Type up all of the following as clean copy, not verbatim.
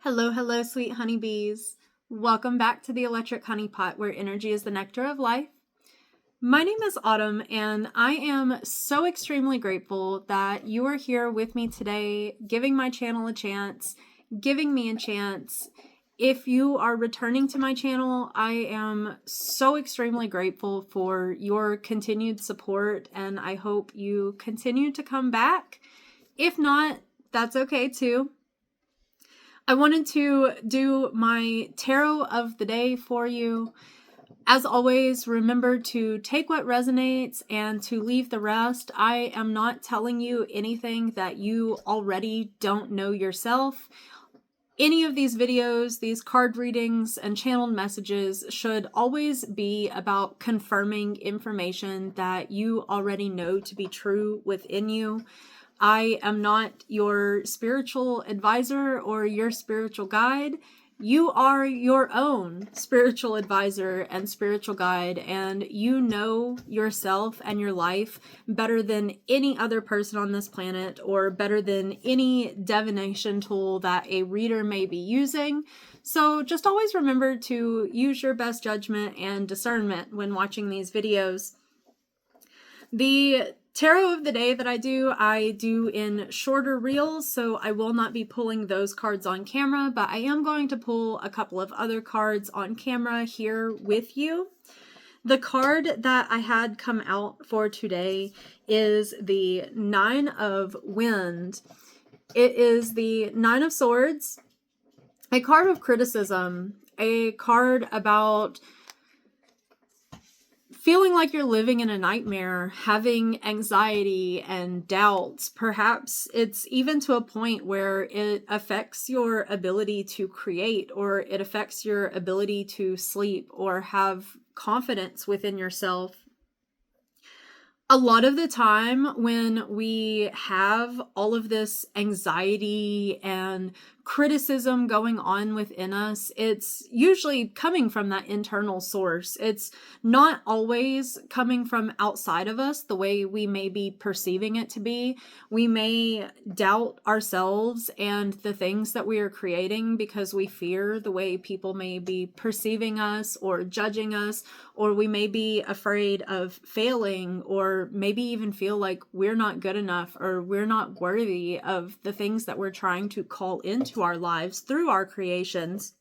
Hello, hello, sweet honeybees. Welcome back to the Electric Honey Pot, where energy is the nectar of life. My name is Autumn, and I am so extremely grateful that you are here with me today, giving my channel a chance, giving me a chance. If you are returning to my channel, I am so extremely grateful for your continued support, and I hope you continue to come back. If not, that's okay too. I wanted to do my tarot of the day for you. As always, remember to take what resonates and to leave the rest. I am not telling you anything that you already don't know yourself. Any of these videos, these card readings, and channeled messages should always be about confirming information that you already know to be true within you. I am not your spiritual advisor or your spiritual guide. You are your own spiritual advisor and spiritual guide, and you know yourself and your life better than any other person on this planet, or better than any divination tool that a reader may be using. So just always remember to use your best judgment and discernment when watching these videos. The tarot of the day that I do in shorter reels, so I will not be pulling those cards on camera, but I am going to pull a couple of other cards on camera here with you. The card that I had come out for today is the Nine of Wind. It is the Nine of Swords, a card of criticism, a card about feeling like you're living in a nightmare, having anxiety and doubts. Perhaps it's even to a point where it affects your ability to create, or it affects your ability to sleep or have confidence within yourself. A lot of the time when we have all of this anxiety and criticism going on within us, it's usually coming from that internal source. It's not always coming from outside of us the way we may be perceiving it to be. We may doubt ourselves and the things that we are creating because we fear the way people may be perceiving us or judging us, or we may be afraid of failing, or maybe even feel like we're not good enough or we're not worthy of the things that we're trying to call into our lives through our creations.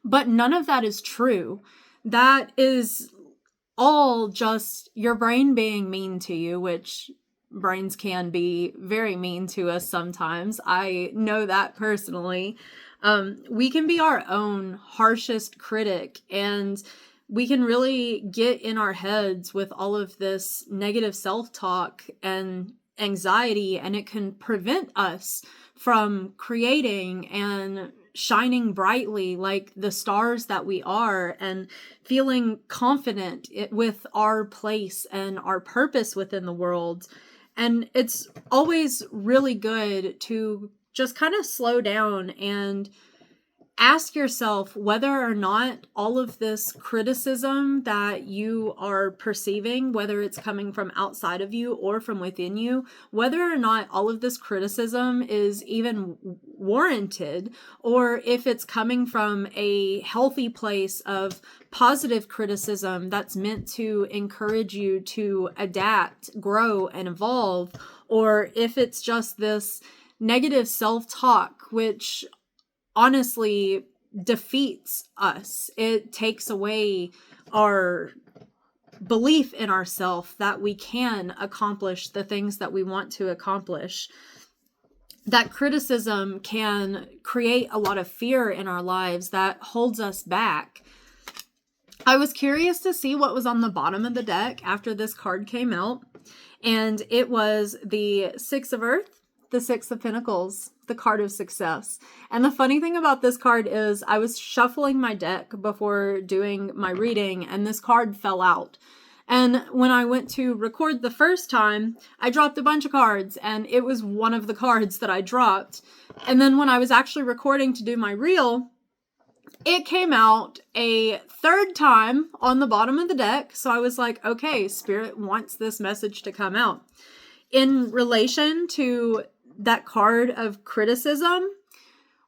But none of that is true. That is all just your brain being mean to you, which brains can be very mean to us sometimes. I know that personally. We can be our own harshest critic, and we can really get in our heads with all of this negative self-talk and anxiety, and it can prevent us from creating and shining brightly like the stars that we are, and feeling confident with our place and our purpose within the world. And it's always really good to just kind of slow down and ask yourself whether or not all of this criticism that you are perceiving, whether it's coming from outside of you or from within you, whether or not all of this criticism is even warranted, or if it's coming from a healthy place of positive criticism that's meant to encourage you to adapt, grow, and evolve, or if it's just this negative self-talk, which honestly defeats us. It takes away our belief in ourselves that we can accomplish the things that we want to accomplish. That criticism can create a lot of fear in our lives that holds us back. I was curious to see what was on the bottom of the deck after this card came out, and it was the Six of Earth, the Six of Pentacles, the card of success. And the funny thing about this card is I was shuffling my deck before doing my reading, and this card fell out. And when I went to record the first time, I dropped a bunch of cards, and it was one of the cards that I dropped. And then when I was actually recording to do my reel, it came out a third time on the bottom of the deck. So I was like, okay, Spirit wants this message to come out. In relation to that card of criticism,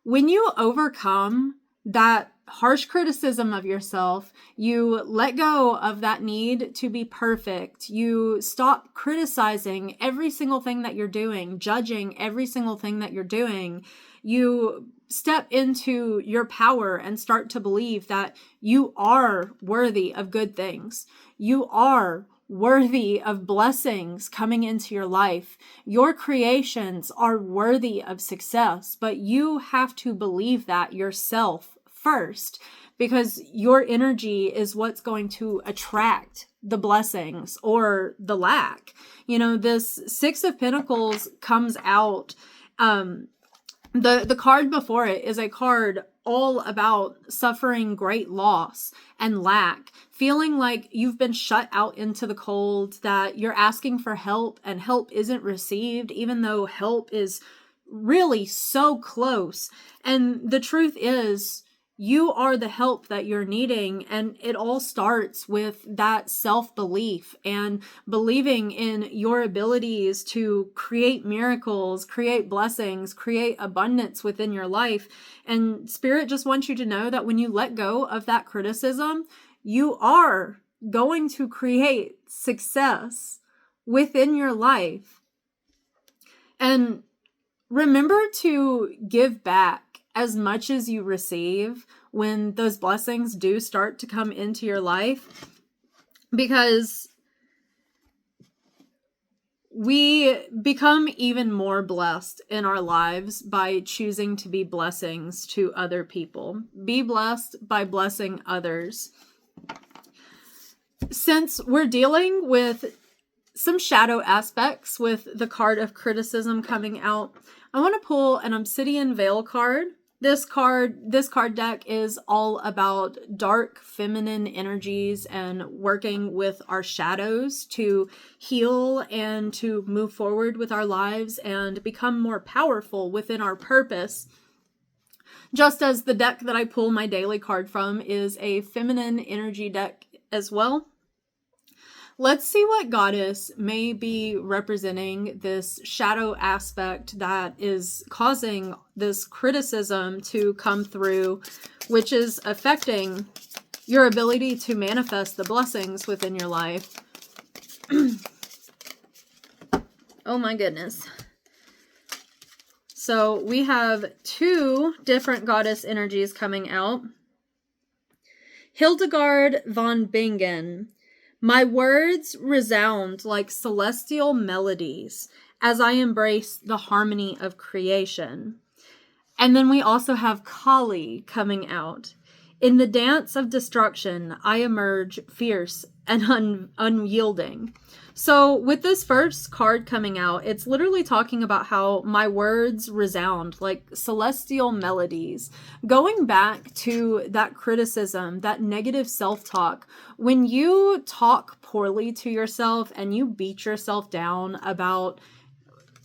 When you overcome that harsh criticism of yourself, you let go of that need to be perfect, you stop criticizing every single thing that you're doing, judging every single thing that you're doing, you step into your power and start to believe that you are worthy of good things. You are worthy of blessings coming into your life. Your creations are worthy of success, but you have to believe that yourself first, because your energy is what's going to attract the blessings or the lack. This Six of Pentacles comes out. The card before it is a card all about suffering great loss and lack, feeling like you've been shut out into the cold, that you're asking for help and help isn't received, even though help is really so close. And the truth is, you are the help that you're needing. And it all starts with that self-belief and believing in your abilities to create miracles, create blessings, create abundance within your life. And Spirit just wants you to know that when you let go of that criticism, you are going to create success within your life. And remember to give back as much as you receive when those blessings do start to come into your life, because we become even more blessed in our lives by choosing to be blessings to other people. Be blessed by blessing others. Since we're dealing with some shadow aspects with the card of criticism coming out, I want to pull an Obsidian Veil card. This card deck is all about dark feminine energies and working with our shadows to heal and to move forward with our lives and become more powerful within our purpose. Just as the deck that I pull my daily card from is a feminine energy deck as well. Let's see what goddess may be representing this shadow aspect that is causing this criticism to come through, which is affecting your ability to manifest the blessings within your life. Oh my goodness. So we have two different goddess energies coming out. Hildegard von Bingen. My words resound like celestial melodies as I embrace the harmony of creation. And then we also have Kali coming out. In the dance of destruction, I emerge fierce and unyielding. So with this first card coming out, it's literally talking about how my words resound like celestial melodies. Going back to that criticism, that negative self-talk, when you talk poorly to yourself and you beat yourself down about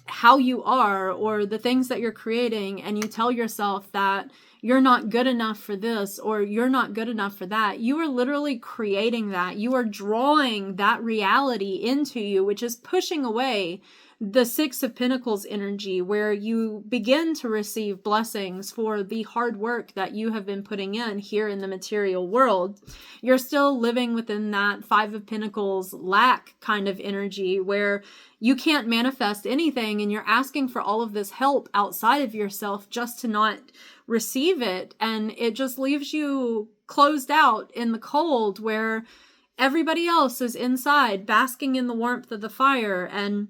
how you are or the things that you're creating, and you tell yourself that you're not good enough for this or you're not good enough for that, you are literally creating that. You are drawing that reality into you, which is pushing away the Six of Pentacles energy, where you begin to receive blessings for the hard work that you have been putting in here in the material world. You're still living within that Five of Pentacles lack kind of energy, where you can't manifest anything and you're asking for all of this help outside of yourself just to not receive it. And it just leaves you closed out in the cold, where everybody else is inside basking in the warmth of the fire. And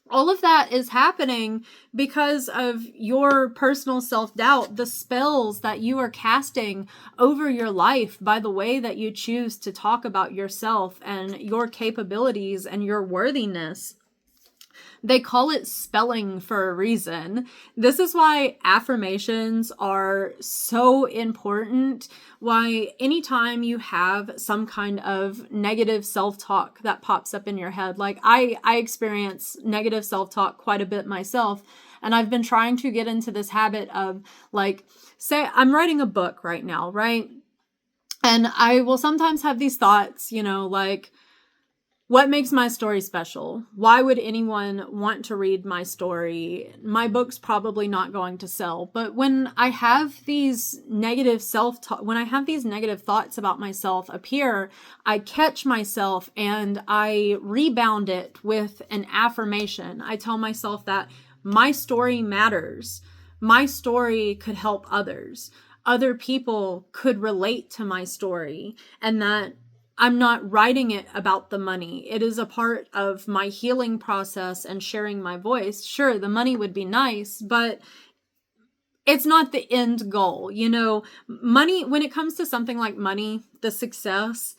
all of that is happening because of your personal self-doubt, the spells that you are casting over your life by the way that you choose to talk about yourself and your capabilities and your worthiness. They call it spelling for a reason. This is why affirmations are so important. Why anytime you have some kind of negative self-talk that pops up in your head, like I experience negative self-talk quite a bit myself. And I've been trying to get into this habit of, like, say I'm writing a book right now, right? And I will sometimes have these thoughts, like, What makes my story special? Why would anyone want to read my story? My book's probably not going to sell. But when I have these negative when I have these negative thoughts about myself appear, I catch myself and I rebound it with an affirmation. I tell myself that my story matters. My story could help others. Other people could relate to my story, and that I'm not writing it about the money. It is a part of my healing process and sharing my voice. Sure, the money would be nice, but it's not the end goal. You know, money, when it comes to something like money, the success,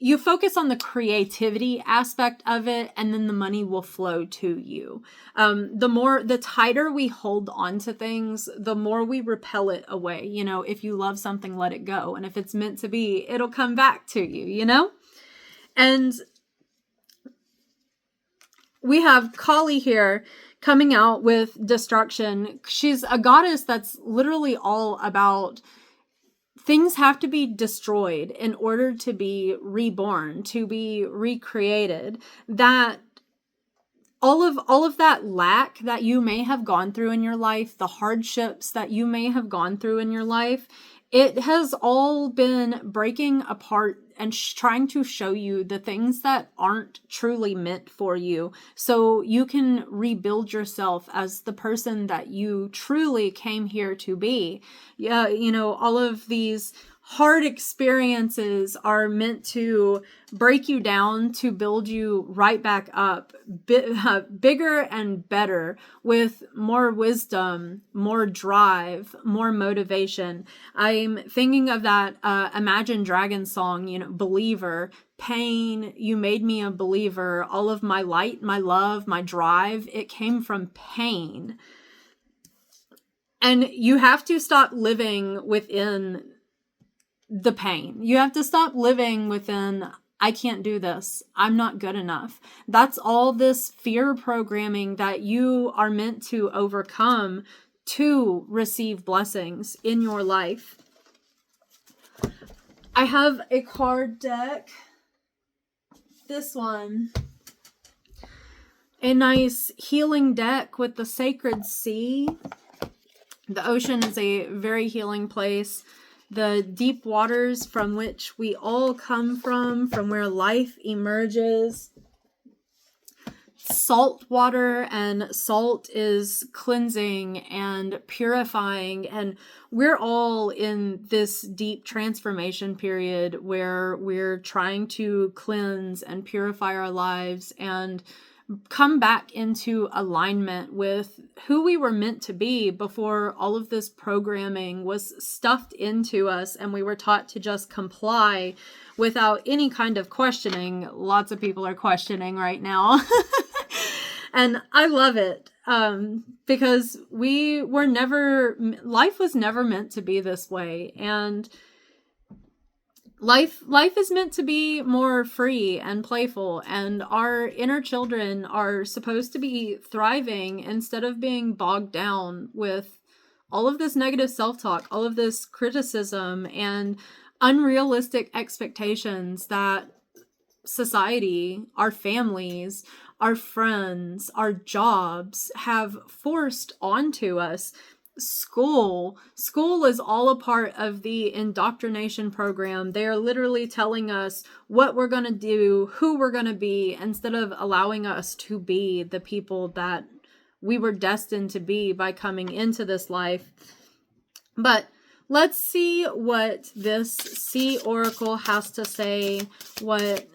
you focus on the creativity aspect of it, and then the money will flow to you. The tighter we hold on to things, the more we repel it away. You know, if you love something, let it go. And if it's meant to be, it'll come back to you, you know? And we have Kali here coming out with destruction. She's a goddess that's literally all about things have to be destroyed in order to be reborn, to be recreated. That all of that lack that you may have gone through in your life, the hardships that you may have gone through in your life, it has all been breaking apart and trying to show you the things that aren't truly meant for you, so you can rebuild yourself as the person that you truly came here to be. Yeah, you know, all of these hard experiences are meant to break you down, to build you right back up, bigger and better, with more wisdom, more drive, more motivation. I'm thinking of that Imagine Dragons song, you know, Believer. Pain, you made me a believer. All of my light, my love, my drive, it came from pain. And you have to stop living within the pain. You have to stop living within, I can't do this, I'm not good enough. That's all this fear programming that you are meant to overcome to receive blessings in your life. I have a card deck. This one. A nice healing deck with the sacred sea. The ocean is a very healing place. The deep waters from which we all come from where life emerges. Salt water, and salt is cleansing and purifying, and we're all in this deep transformation period where we're trying to cleanse and purify our lives and come back into alignment with who we were meant to be before all of this programming was stuffed into us and we were taught to just comply without any kind of questioning. Lots of people are questioning right now. And I love it because life was never meant to be this way. And Life is meant to be more free and playful, and our inner children are supposed to be thriving instead of being bogged down with all of this negative self-talk, all of this criticism and unrealistic expectations that society, our families, our friends, our jobs have forced onto us. School is all a part of the indoctrination program. They are literally telling us what we're going to do, who we're going to be, instead of allowing us to be the people that we were destined to be by coming into this life. But let's see what this Sea Oracle has to say, what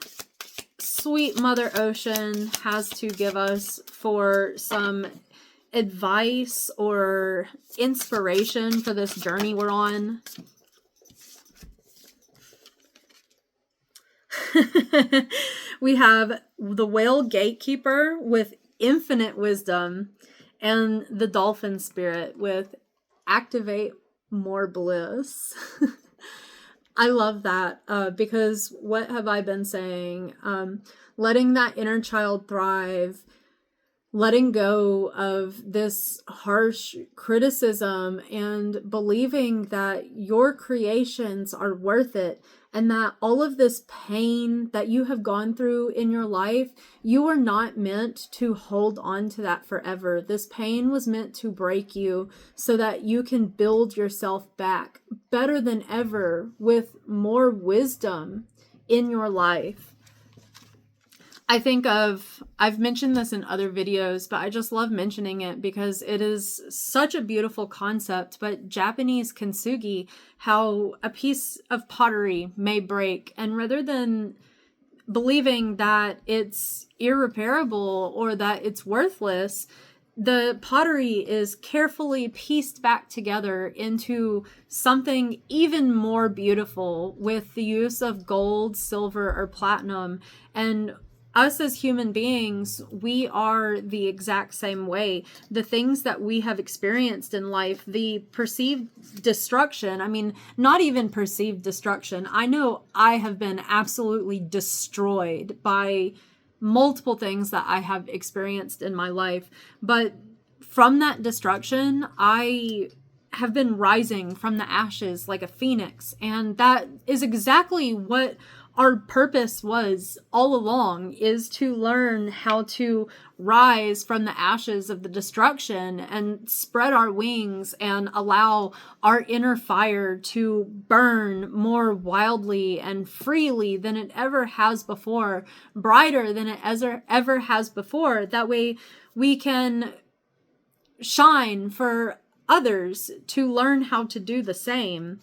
sweet Mother Ocean has to give us for some advice or inspiration for this journey we're on. We have the Whale Gatekeeper with infinite wisdom, and the Dolphin Spirit with activate more bliss. I love that because what have I been saying? Letting that inner child thrive, letting go of this harsh criticism and believing that your creations are worth it, and that all of this pain that you have gone through in your life, you are not meant to hold on to that forever. This pain was meant to break you so that you can build yourself back better than ever with more wisdom in your life. I've mentioned this in other videos, but I just love mentioning it because it is such a beautiful concept. But Japanese kintsugi, how a piece of pottery may break, and rather than believing that it's irreparable or that it's worthless, the pottery is carefully pieced back together into something even more beautiful with the use of gold, silver, or platinum. And us as human beings, we are the exact same way. The things that we have experienced in life, the perceived destruction, I mean, not even perceived destruction. I know I have been absolutely destroyed by multiple things that I have experienced in my life. But from that destruction, I have been rising from the ashes like a phoenix. And that is exactly what our purpose was all along, is to learn how to rise from the ashes of the destruction and spread our wings and allow our inner fire to burn more wildly and freely than it ever has before, brighter than it ever has before. That way we can shine for others to learn how to do the same.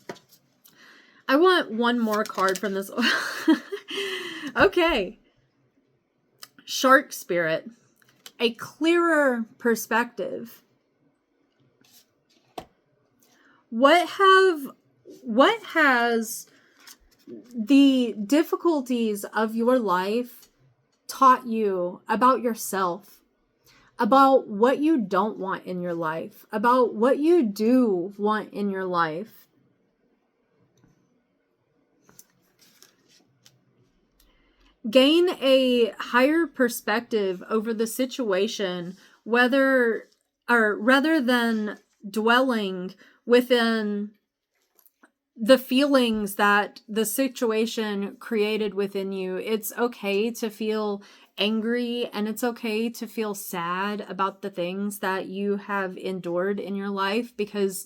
I want one more card from this. Okay. Shark Spirit. A clearer perspective. What has the difficulties of your life taught you about yourself? About what you don't want in your life? About what you do want in your life? Gain a higher perspective over the situation, rather than dwelling within the feelings that the situation created within you. It's okay to feel angry, and it's okay to feel sad about the things that you have endured in your life, because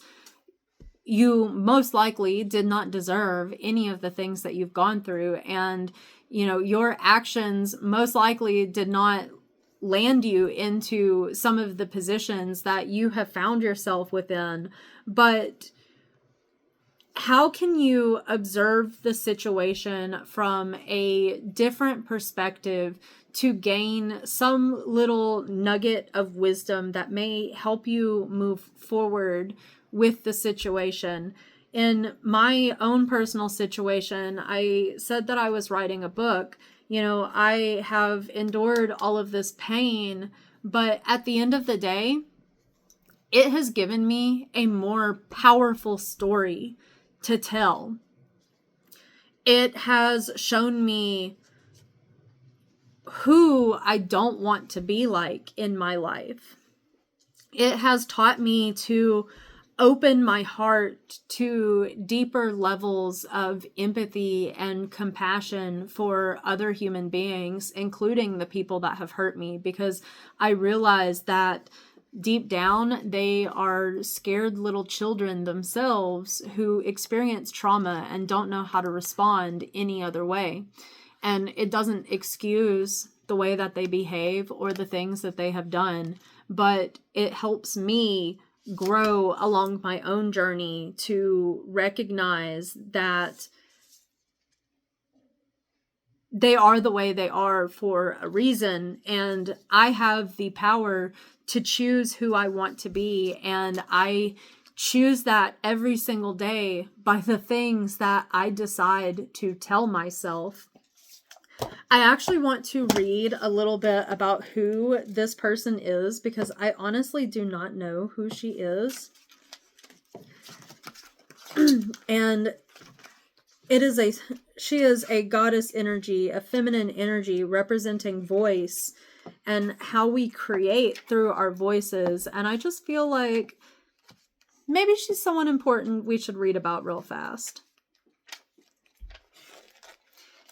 you most likely did not deserve any of the things that you've gone through. And your actions most likely did not land you into some of the positions that you have found yourself within. But how can you observe the situation from a different perspective to gain some little nugget of wisdom that may help you move forward with the situation? In my own personal situation, I said that I was writing a book. I have endured all of this pain, but at the end of the day, it has given me a more powerful story to tell. It has shown me who I don't want to be like in my life. It has taught me to open my heart to deeper levels of empathy and compassion for other human beings, including the people that have hurt me, because I realize that deep down, they are scared little children themselves who experience trauma and don't know how to respond any other way. And it doesn't excuse the way that they behave or the things that they have done, but it helps me grow along my own journey to recognize that they are the way they are for a reason, and I have the power to choose who I want to be, and I choose that every single day by the things that I decide to tell myself. I actually want to read a little bit about who this person is, because I honestly do not know who she is. And she is a goddess energy, a feminine energy representing voice and how we create through our voices. And I just feel like maybe she's someone important we should read about real fast.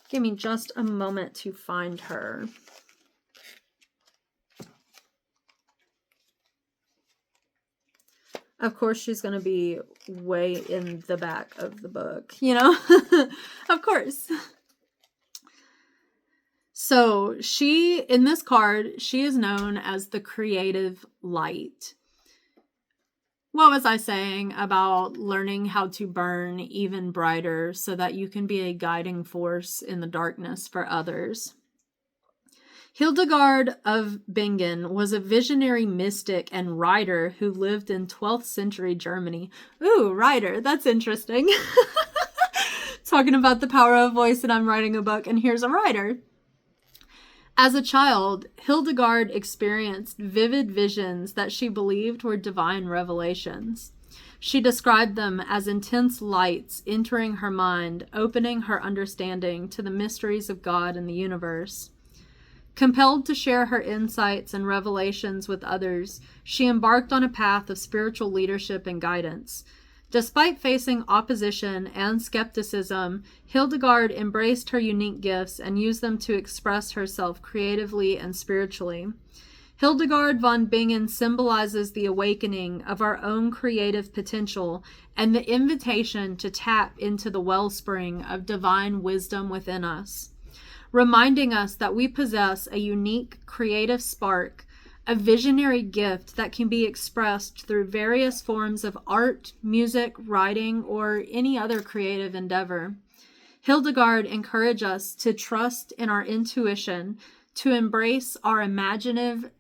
Give me just a moment to find her. Of course, she's going to be way in the back of the book, you know? Of course. So in this card, she is known as the creative light. What was I saying about learning how to burn even brighter so that you can be a guiding force in the darkness for others? Hildegard of Bingen was a visionary mystic and writer who lived in 12th century Germany. Ooh, writer, that's interesting. Talking about the power of voice, and I'm writing a book, and here's a writer. As a child, Hildegard experienced vivid visions that she believed were divine revelations. She described them as intense lights entering her mind, opening her understanding to the mysteries of God and the universe. Compelled to share her insights and revelations with others, she embarked on a path of spiritual leadership and guidance. Despite facing opposition and skepticism, Hildegard embraced her unique gifts and used them to express herself creatively and spiritually. Hildegard von Bingen symbolizes the awakening of our own creative potential and the invitation to tap into the wellspring of divine wisdom within us, reminding us that we possess a unique creative spark, a visionary gift that can be expressed through various forms of art, music, writing, or any other creative endeavor. Hildegard encourages us to trust in our intuition, to embrace our imaginative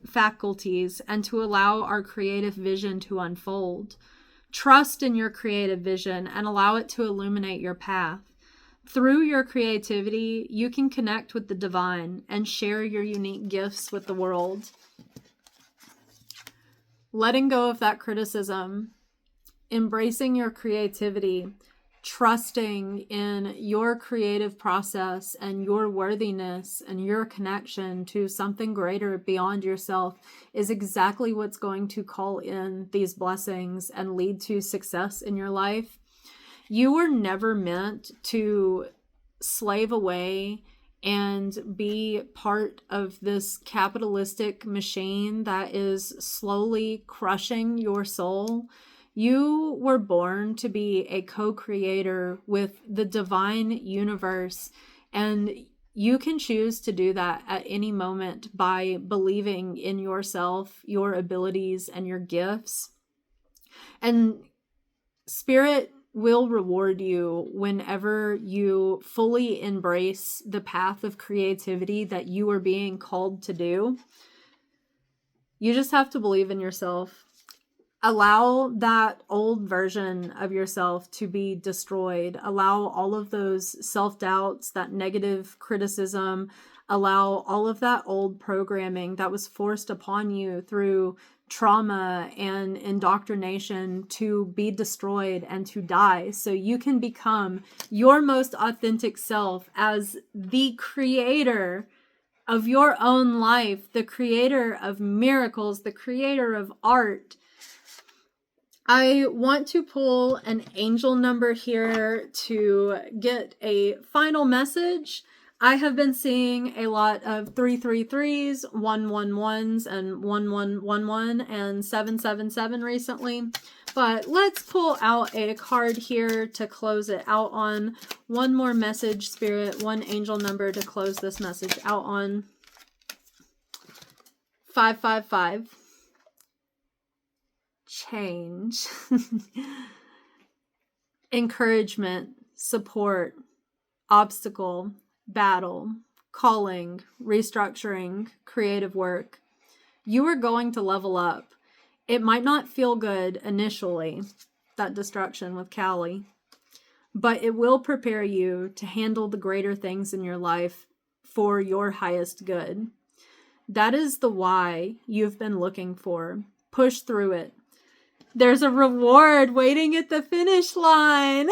faculties, and to allow our creative vision to unfold. Trust in your creative vision and allow it to illuminate your path. Through your creativity, you can connect with the divine and share your unique gifts with the world. Letting go of that criticism, embracing your creativity, trusting in your creative process and your worthiness and your connection to something greater beyond yourself is exactly what's going to call in these blessings and lead to success in your life. You were never meant to slave away and be part of this capitalistic machine that is slowly crushing your soul. You were born to be a co-creator with the divine universe, and you can choose to do that at any moment by believing in yourself, your abilities, and your gifts. And Spirit will reward you whenever you fully embrace the path of creativity that you are being called to do. You just have to believe in yourself. Allow that old version of yourself to be destroyed. Allow all of those self-doubts, that negative criticism, allow all of that old programming that was forced upon you through trauma and indoctrination to be destroyed and to die, so you can become your most authentic self as the creator of your own life, the creator of miracles, the creator of art. I want to pull an angel number here to get a final message. I have been seeing a lot of 333s, 111s, and 1111 and 777 recently. But let's pull out a card here to close it out on. One more message, Spirit, one angel number to close this message out on. 555. Change. Encouragement, support, obstacle, battle, calling, restructuring, creative work. You are going to level up. It might not feel good initially, that destruction with Callie, but it will prepare you to handle the greater things in your life for your highest good. That is the why you've been looking for. Push through it. There's a reward waiting at the finish line.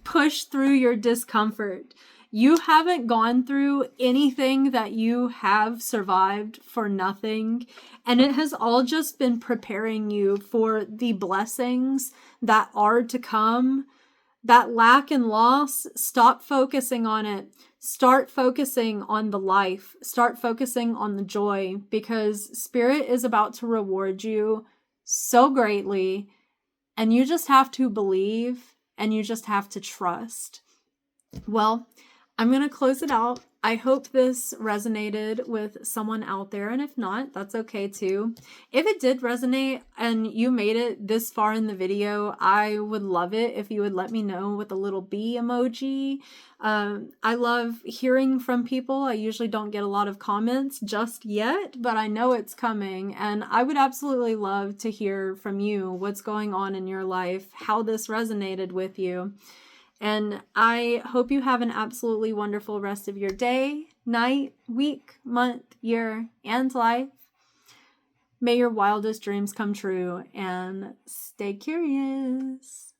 Push through your discomfort. You haven't gone through anything that you have survived for nothing. And it has all just been preparing you for the blessings that are to come. That lack and loss, stop focusing on it. Start focusing on the life. Start focusing on the joy, because Spirit is about to reward you so greatly. And you just have to believe, and you just have to trust. Well, I'm going to close it out. I hope this resonated with someone out there, and if not, that's okay too. If it did resonate and you made it this far in the video, I would love it if you would let me know with a little bee emoji. I love hearing from people. I usually don't get a lot of comments just yet, but I know it's coming, and I would absolutely love to hear from you what's going on in your life, how this resonated with you. And I hope you have an absolutely wonderful rest of your day, night, week, month, year, and life. May your wildest dreams come true, and stay curious.